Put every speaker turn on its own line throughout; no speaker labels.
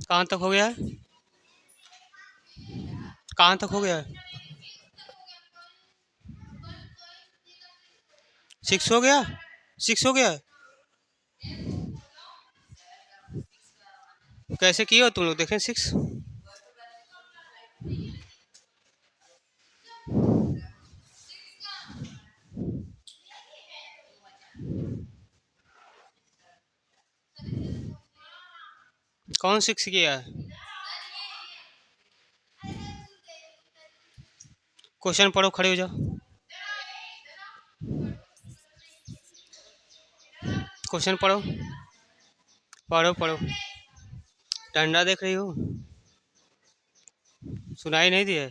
कहाँ तक हो गया है? कहाँ तक हो गया है? 6 हो गया। 6 हो गया। कैसे किए हो तुम लोग, देखें 6। कौन 6 किया है? क्वेश्चन पढ़ो, खड़े हो जाओ। क्वेश्चन पढ़ो, पढ़ो पढ़ो। डंडा देख रही हो? सुनाई नहीं दिया?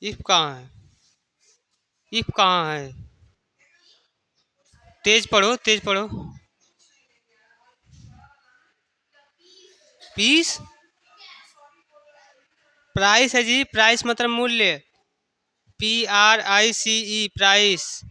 इफ कहाँ है? इफ कहाँ है? तेज पढ़ो, तेज पढ़ो। पीस? प्राइस है जी, प्राइस मतलब मूल्य। PRICE, price.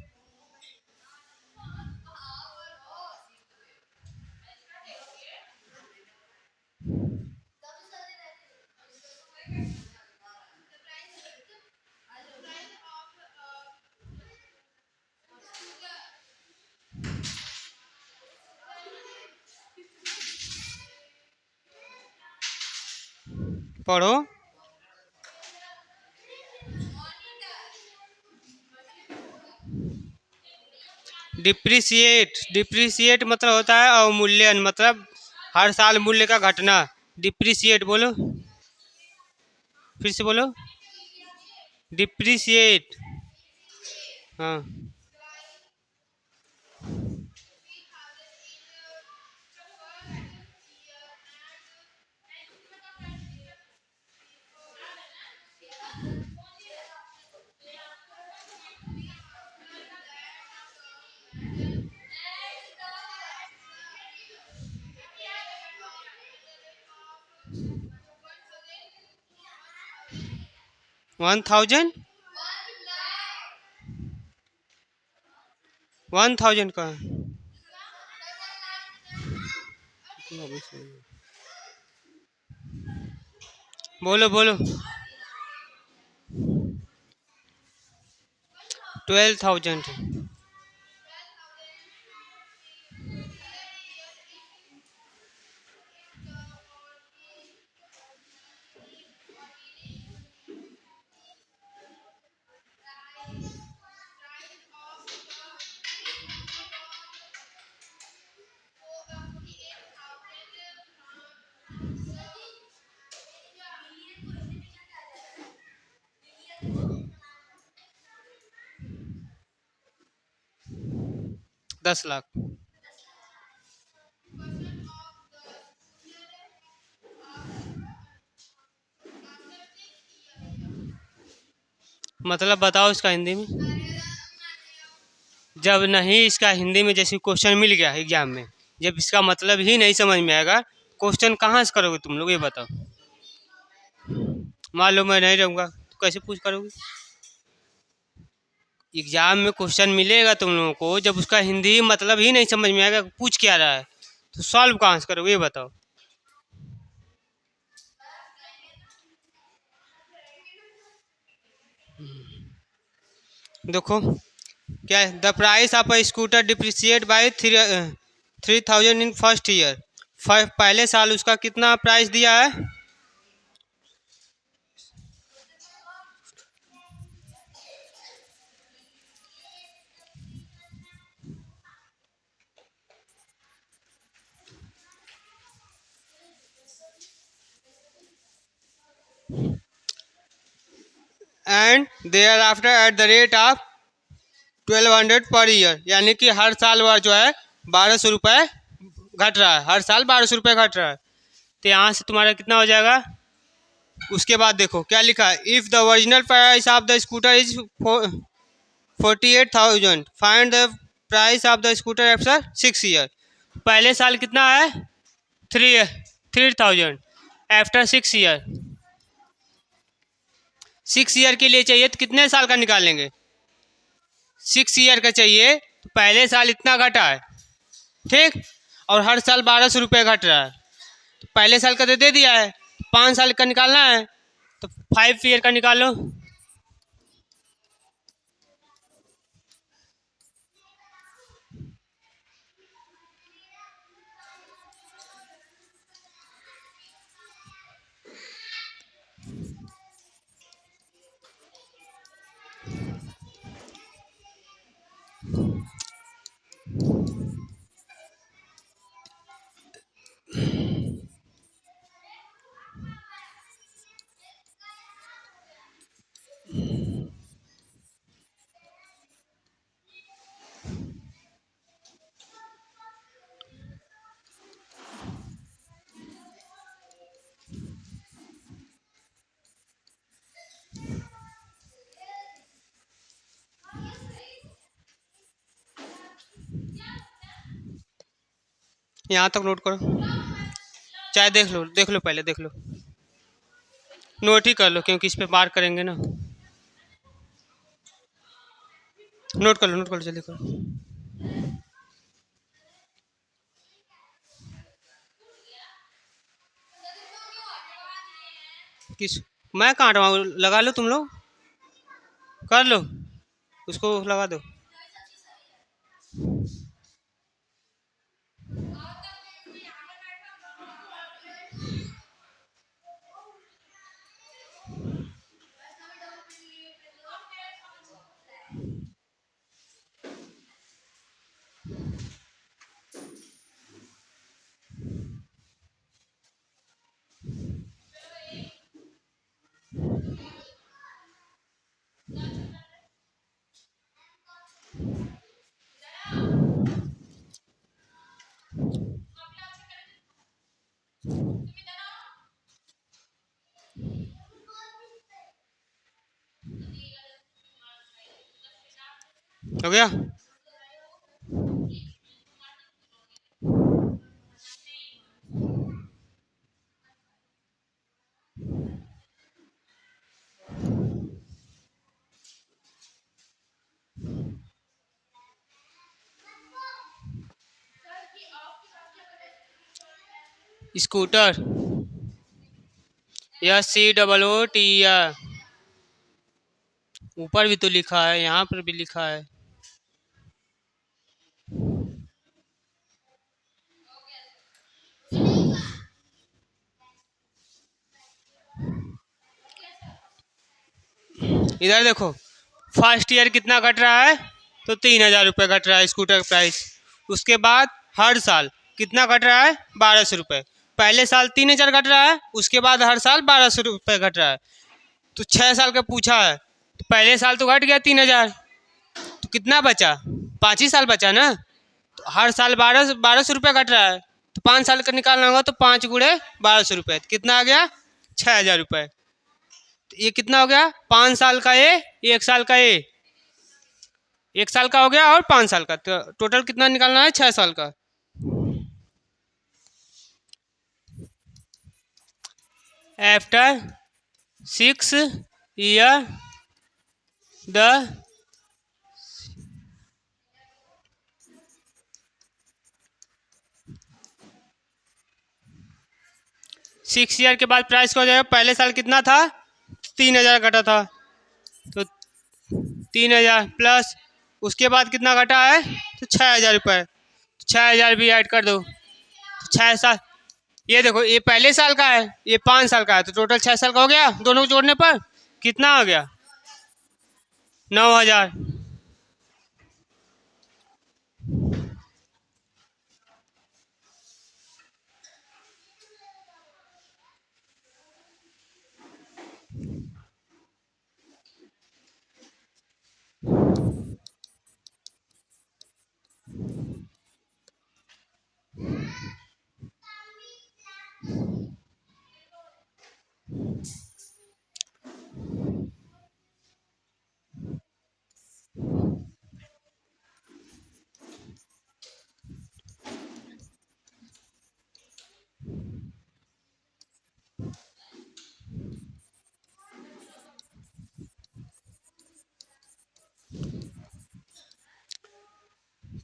पढ़ो। डिप्रिसिएट, डिप्रिसिएट मतलब होता है अवमूल्यन, मतलब हर साल मूल्य का घटना। डिप्रिसिएट बोलो, फिर से बोलो। डिप्रिसिएट। हाँ। 1000। 1000 का है। बोलो बोलो। 12,000। 10 लाख। मतलब बताओ इसका हिंदी में। जब नहीं इसका हिंदी में जैसे क्वेश्चन मिल गया एग्जाम में, जब इसका मतलब ही नहीं समझ में आएगा, क्वेश्चन कहाँ से करोगे तुम लोग, ये बताओ। मान लो मैं नहीं रहूँगा तो कैसे पूछ करोगे? एग्जाम में क्वेश्चन मिलेगा तुम लोगों को, जब उसका हिंदी मतलब ही नहीं समझ में आएगा पूछ क्या रहा है, तो सॉल्व कहाँ से करोगे, ये बताओ। देखो क्या है, the price of a scooter depreciate by 3,000 in first year. पहले साल उसका कितना प्राइस दिया है? And thereafter at the rate of 1200 per year, यानी कि हर साल वह जो है 1200 रुपये घट रहा है, हर साल 1200 रुपये घट रहा है। तो यहाँ से तुम्हारा कितना हो जाएगा? उसके बाद देखो क्या लिखा है, if the original price of the scooter is 48,000, find the price of the scooter after 6 year. पहले साल कितना है? 3000 आफ्टर 6 ईयर। 6 ईयर के लिए चाहिए तो कितने साल का निकालेंगे? 6 ईयर का चाहिए तो पहले साल इतना घटा है, ठीक, और हर साल 1200 रुपये घट रहा है, तो पहले साल का तो दे दिया है, 5 साल का निकालना है तो 5 ईयर का निकालो। यहाँ तक नोट करो, चाहे देख लो पहले देख लो, नोट ही कर लो क्योंकि इस पे मार्क करेंगे ना। नोट कर लो जल्दी करो। किस, मैं काट रहा हूँ, लगा लो तुम लोग, कर लो, उसको लगा दो। हो गया? स्कूटर, या COOTER, ऊपर भी तो लिखा है, यहाँ पर भी लिखा है। इधर देखो, फर्स्ट ईयर कितना घट रहा है? तो 3000 रुपये घट रहा है स्कूटर का प्राइस। उसके बाद हर साल कितना घट रहा है? 1200 रुपये। पहले साल 3000 घट रहा है, उसके बाद हर साल 1200 रुपये घट रहा है। तो 6 साल का पूछा है, तो पहले साल तो घट गया 3000, तो कितना बचा? 5 ही साल बचा ना। तो हर साल 1200 रुपये घट रहा है, तो 5 साल का निकालना होगा, तो 5 × 1200 रुपये, कितना आ गया? 6000 रुपये। तो ये कितना हो गया? 5 साल का ए, 1 साल का ए, 1 साल का हो गया और 5 साल का, तो टोटल कितना निकालना है? 6 साल का। आफ्टर 6 ईयर द 6 ईयर के बाद प्राइस का हो जाएगा। पहले साल कितना था? 3000 घटा था, तो 3000 प्लस उसके बाद कितना घटा है? तो 6000 रुपये। 6000 भी ऐड कर दो, तो 6 साल, ये देखो ये पहले साल का है, ये 5 साल का है, तो टोटल 6 साल का हो गया। दोनों को जोड़ने पर कितना हो गया? 9000।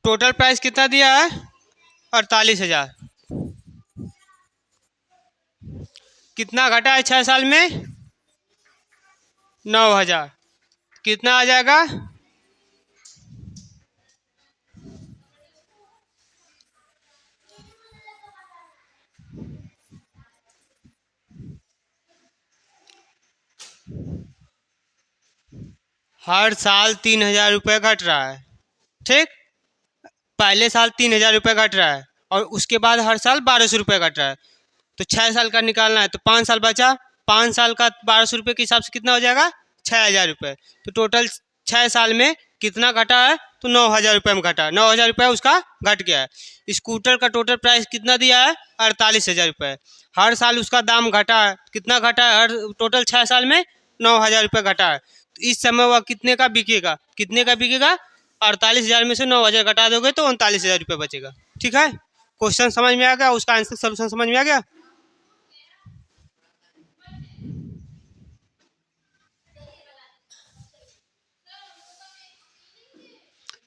टोटल प्राइस कितना दिया है? 48,000। कितना घटा है 6 साल में? 9,000। कितना आ जाएगा? हर साल 3,000 रुपये घट रहा है। ठीक, पहले साल 3,000 रुपये घट रहा है और उसके बाद हर साल 1,200 रुपये घट रहा है। तो 6 साल का निकालना है तो 5 साल बचा। 5 साल का 1,200 रुपये के हिसाब से कितना हो जाएगा? 6,000 रुपये। तो टोटल 6 साल में कितना घटा है? तो 9,000 रुपये में घटा। 9,000 रुपये उसका घट गया है। स्कूटर का टोटल प्राइस कितना दिया है? 48,000 रुपये। हर साल उसका दाम घटा है। कितना घटा है? हर टोटल 6 साल में 9,000 रुपये घटा है। तो इस समय वह कितने का बिकेगा? कितने का बिकेगा? 48,000 में से 9,000 घटा दोगे तो 39,000 रुपये बचेगा। ठीक है, क्वेश्चन समझ में आ गया? उसका आंसर सोल्यूशन समझ में आ गया?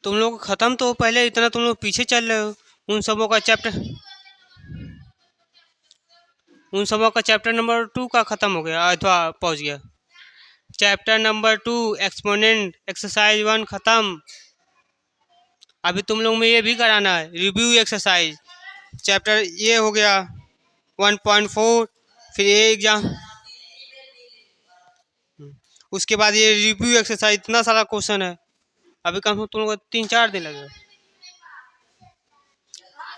तुम लोग खत्म तो पहले, इतना तुम लोग पीछे चल रहे हो। उन सबों का चैप्टर उन सबों का चैप्टर नंबर 2 का खत्म हो गया अथवा पहुंच गया। चैप्टर नंबर 2 एक्सपोनेंट एक्सरसाइज 1 खत्म। अभी तुम लोग में ये भी कराना है रिव्यू एक्सरसाइज। चैप्टर ये हो गया 1.4। फिर ये एग्जाम, उसके बाद ये रिव्यू एक्सरसाइज। इतना सारा क्वेश्चन है। अभी कम से कम तुम लोग को 3-4 दिन लगेगा।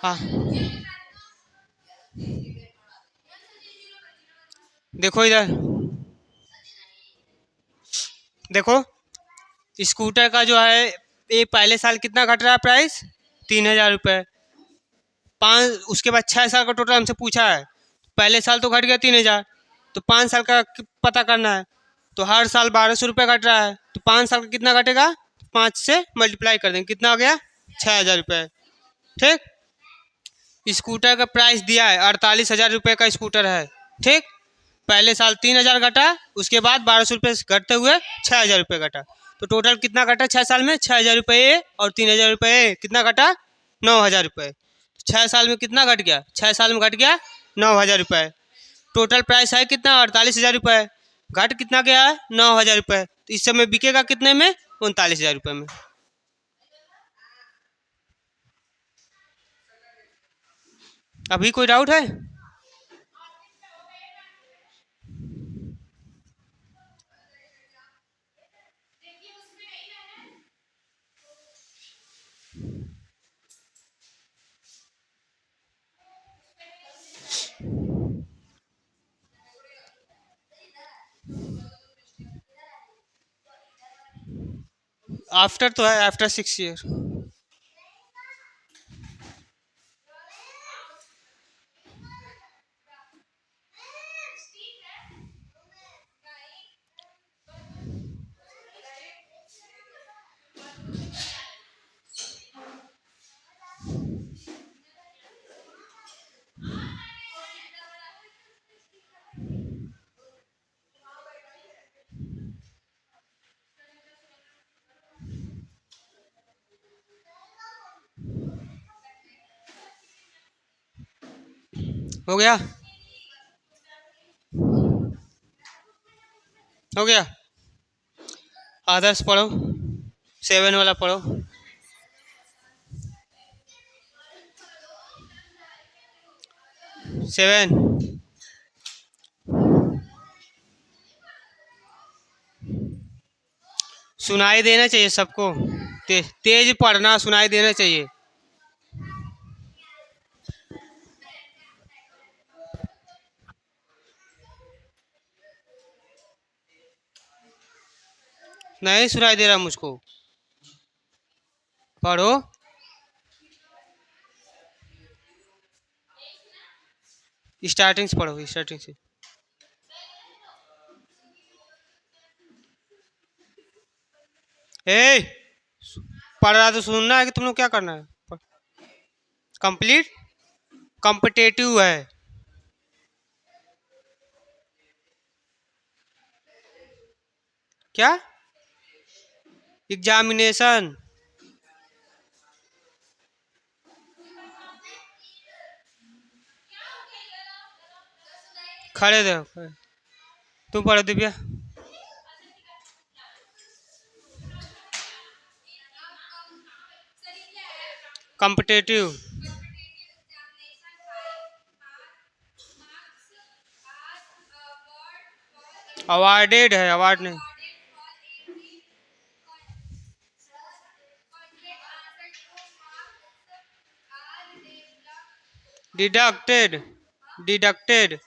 हाँ, देखो इधर, देखो स्कूटर का जो है ये पहले साल कितना घट रहा है प्राइस? 3,000 रुपये। 5, उसके बाद 6 साल का टोटल हमसे पूछा है। पहले साल तो घट गया 3,000, तो 5 साल का पता करना है। तो हर साल 1,200 रुपये घट रहा है। तो 5 साल का कितना घटेगा? 5 से मल्टीप्लाई कर देंगे, कितना हो गया? 6,000 रुपये। ठीक, स्कूटर का प्राइस दिया है 48,000 रुपये का स्कूटर है। ठीक, पहले साल 3,000 घटा, उसके बाद 1,200 रुपये घटते हुए 6,000 रुपये घटा। तो टोटल कितना घटा 6 साल में? 6,000 रुपये और 3,000 रुपये। कितना घटा? 9,000 रुपये। 6 साल में कितना घट गया? 6 साल में घट गया 9,000 रुपये। टोटल प्राइस है कितना? 48,000 रुपये। घट कितना गया है? 9,000 रुपये। तो इस समय बिकेगा कितने में? 39,000 रुपये में। अभी कोई डाउट है? आफ्टर तो है, आफ्टर 6 ईयर। हो गया? हो गया? आदर्श पढ़ो, 7 वाला पढ़ो। 7। सुनाई देना चाहिए सबको। तेज पढ़ना, सुनाई देना चाहिए। नहीं सुनाई दे रहा मुझको। पढ़ो। स्टार्टिंग से पढ़ो, स्टार्टिंग से। ए, पढ़ रहा तो सुनना है कि तुम लोग क्या करना है? कंप्लीट कॉम्पिटेटिव है। क्या? एग्जामिनेशन। खड़े रहो खड़े। तुम पढ़ो दिव्या। कॉम्पिटेटिव अवार्डेड है, अवार्ड नहीं। Deducted deducted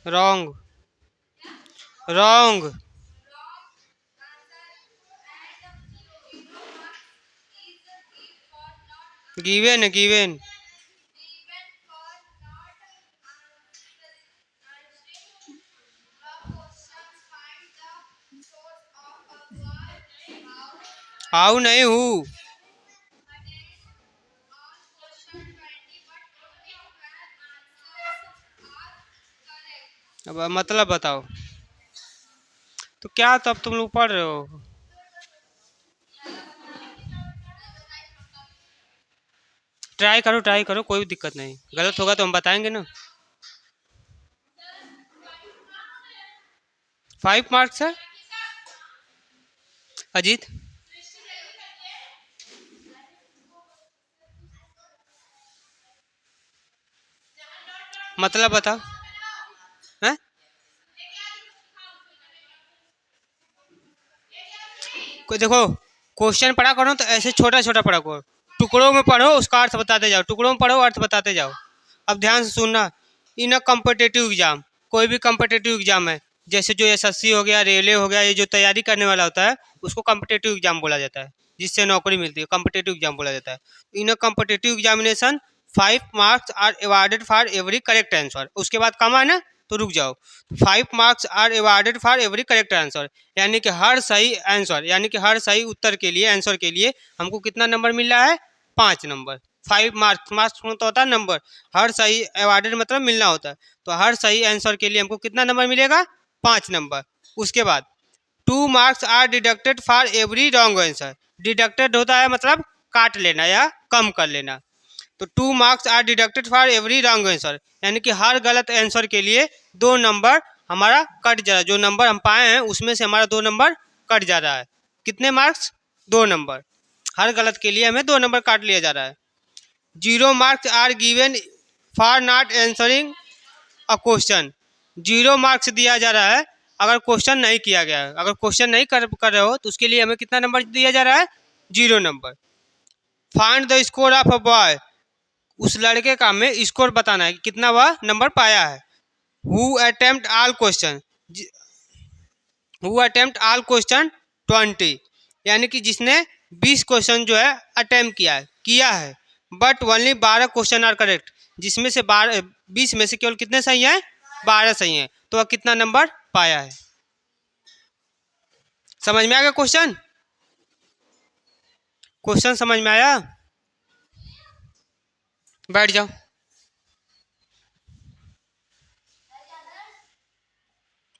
wrong wrong given given how नहीं हूँ। अब मतलब बताओ तो क्या, तब तुम लोग पढ़ रहे हो। ट्राई करो, कोई दिक्कत नहीं, गलत होगा तो हम बताएंगे ना। 5 मार्क्स है। अजीत मतलब बताओ। हैं? कोई देखो, क्वेश्चन पढ़ा करो तो ऐसे छोटा छोटा पढ़ा करो, टुकड़ों में पढ़ो, उसका अर्थ बताते जाओ, टुकड़ों में पढ़ो अर्थ बताते जाओ। अब ध्यान से सुनना। इन अ कॉम्पिटेटिव एग्जाम, कोई भी कॉम्पिटेटिव एग्जाम है, जैसे जो एसएससी हो गया, रेलवे हो गया, ये जो तैयारी करने वाला होता है उसको कॉम्पिटेटिव एग्जाम बोला जाता है, जिससे नौकरी मिलती है, कॉम्पिटेटिव एग्जाम बोला जाता है। In a competitive examination 5 marks are awarded for every correct answer. उसके बाद कमा है ना, तो रुक जाओ। 5 marks are awarded for every correct answer, यानी कि हर सही आंसर, यानी कि हर सही उत्तर के लिए, आंसर के लिए हमको कितना नंबर मिल रहा है? 5 नंबर। 5 मार्क्स, मार्क्स तो होता है नंबर, हर सही अवार्डेड मतलब मिलना होता है, तो हर सही आंसर के लिए हमको कितना नंबर मिलेगा? 5 नंबर। उसके बाद 2 marks are deducted for every wrong answer. Deducted होता है मतलब काट लेना या कम कर लेना, तो 2 marks are deducted for every wrong answer, यानी कि हर गलत आंसर के लिए 2 नंबर हमारा कट जा रहा है। जो नंबर हम पाए हैं उसमें से हमारा 2 नंबर कट जा रहा है। कितने मार्क्स? 2 नंबर। हर गलत के लिए हमें 2 नंबर काट लिया जा रहा है। 0 marks are given for not answering a question. 0 marks दिया जा रहा है अगर क्वेश्चन नहीं किया गया है। अगर क्वेश्चन नहीं कर रहे हो तो उसके लिए हमें कितना नंबर दिया जा रहा है? 0 number. Find the score of a boy, उस लड़के का हमें स्कोर बताना है कि कितना वह नंबर पाया है। Who attempt all question, who attempt all question 20, यानी कि जिसने 20 क्वेश्चन जो है अटेम्प्ट किया है, but only 12 question are correct, जिसमें से 20 में से केवल कितने सही हैं? 12 सही हैं, तो वह कितना नंबर पाया है? समझ में आ गया क्वेश्चन? क्वेश्चन समझ में आया? बैठ जाओ।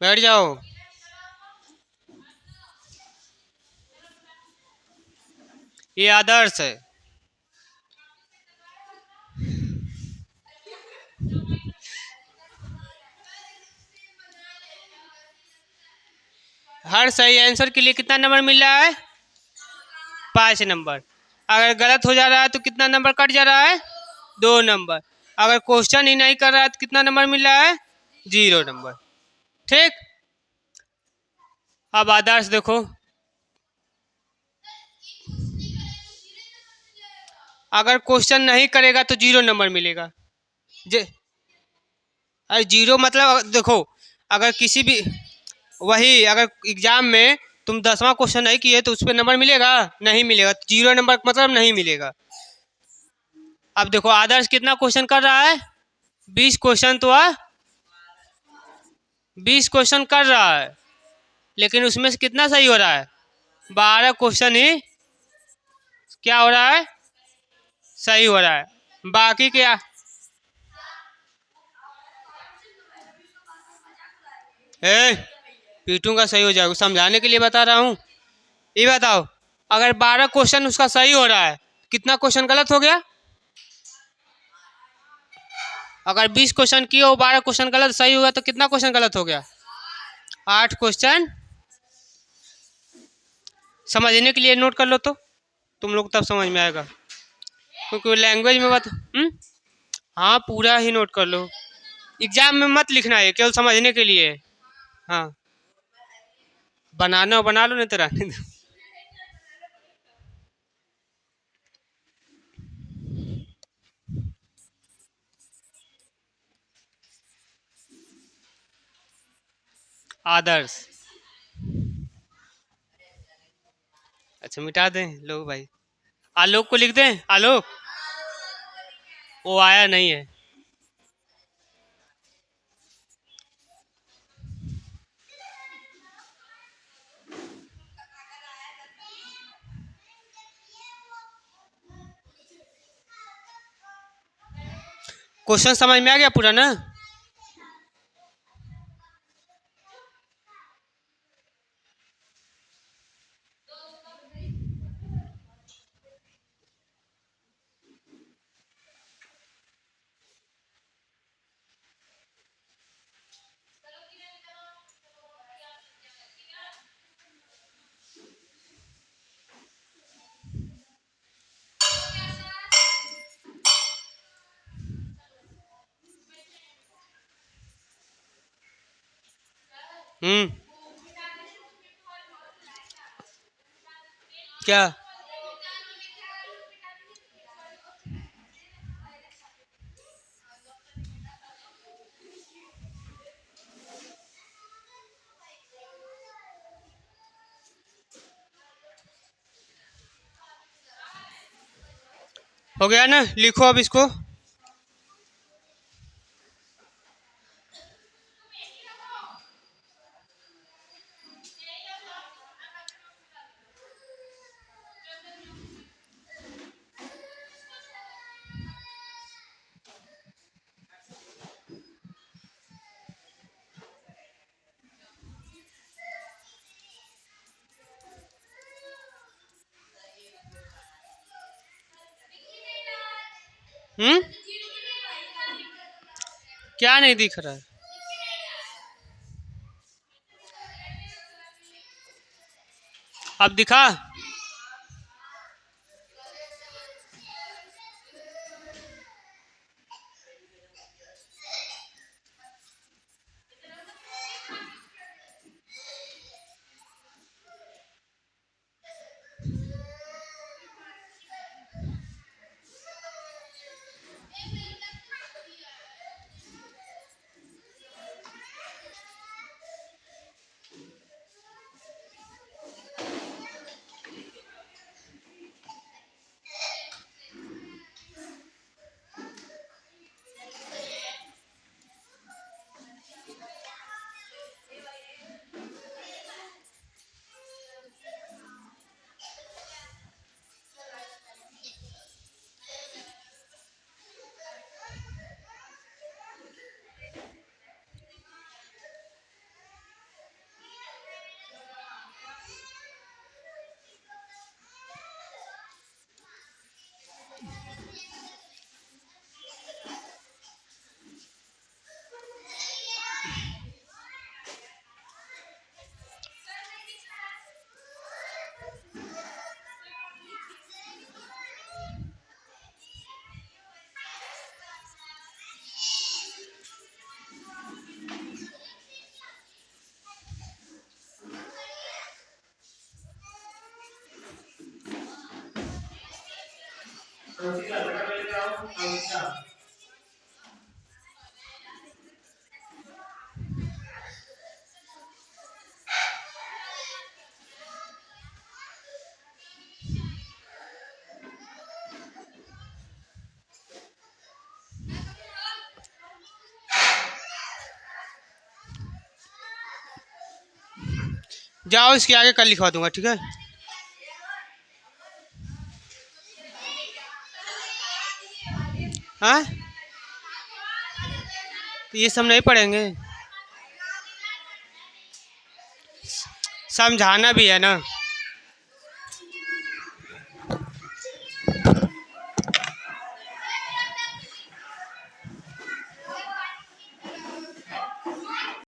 बैठ जाओ। ये आदर्श है। हर सही आंसर के लिए कितना नंबर मिल रहा है? 5 नंबर। अगर गलत हो जा रहा है तो कितना नंबर कट जा रहा है? 2 नंबर। अगर क्वेश्चन ही नहीं कर रहा है तो कितना नंबर मिल रहा है? 0 नंबर। ठीक। अब आदर्श देखो, अगर क्वेश्चन नहीं करेगा तो 0 नंबर मिलेगा। अरे 0 मतलब देखो, अगर किसी भी, वही अगर एग्जाम में तुम 10वां क्वेश्चन नहीं किए तो उस पर नंबर मिलेगा? नहीं मिलेगा। 0 नंबर मतलब नहीं मिलेगा। अब देखो आदर्श कितना क्वेश्चन कर रहा है? 20 क्वेश्चन तो 20 क्वेश्चन कर रहा है, लेकिन उसमें से कितना सही हो रहा है? 12 क्वेश्चन ही क्या हो रहा है? सही हो रहा है। बाकी क्या? ए, पीटूंगा, सही हो जाएगा, समझाने के लिए बता रहा हूँ। ये बताओ, अगर 12 क्वेश्चन उसका सही हो रहा है, कितना क्वेश्चन गलत हो गया? अगर 20 क्वेश्चन किए हो 12 क्वेश्चन गलत सही हुआ तो कितना क्वेश्चन गलत हो गया? 8 क्वेश्चन। समझने के लिए नोट कर लो तो तुम लोग तब समझ में आएगा, क्योंकि लैंग्वेज में बात। हाँ पूरा ही नोट कर लो, एग्जाम में मत लिखना है, केवल समझने के लिए। हाँ बनाना हो बना लो, नहीं तो रहने दो। आदर्श। अच्छा मिटा दें, लो भाई। आलोक को लिख दें, आलोक। वो आया नहीं है। क्वेश्चन समझ में आ गया पूरा ना? हम्म। क्या? हो गया ना? लिखो अब इसको। हम्म। क्या नहीं दिख रहा है? अब दिखा? जाओ इसके आगे कल लिखवा दूंगा, ठीक है? हाँ तो ये सब नहीं पढ़ेंगे, समझाना भी है ना।